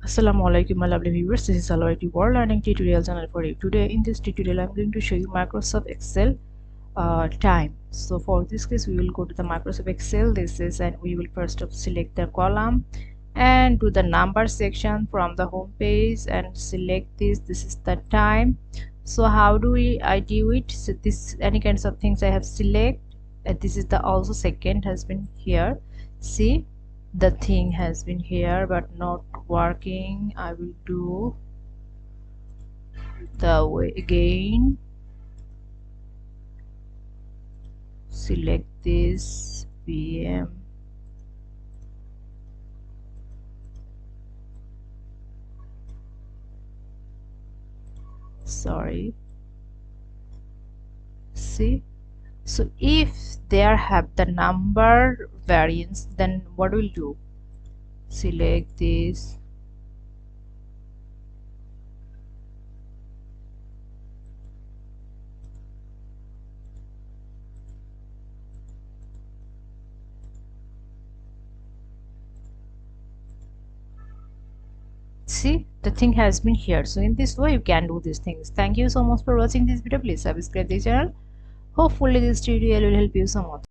Assalamualaikum my lovely viewers, this is Alright World Learning tutorial channel for you. Today in this tutorial I'm going to show you Microsoft Excel time. So for this case we will go to the Microsoft Excel. This is, and we will first of select the column and do the number section from the home page and select this is the time. So how do I do it? So this any kinds of things I have select, this is the also second has been here. See, the thing has been here but not working. I will do the way again. Select this VM, sorry. See, so if there have the number variance, then what will do? Select this, see, the thing has been here. So in this way you can do these things. Thank you so much for watching this video. Please subscribe the channel. Hopefully this tutorial will help you so much.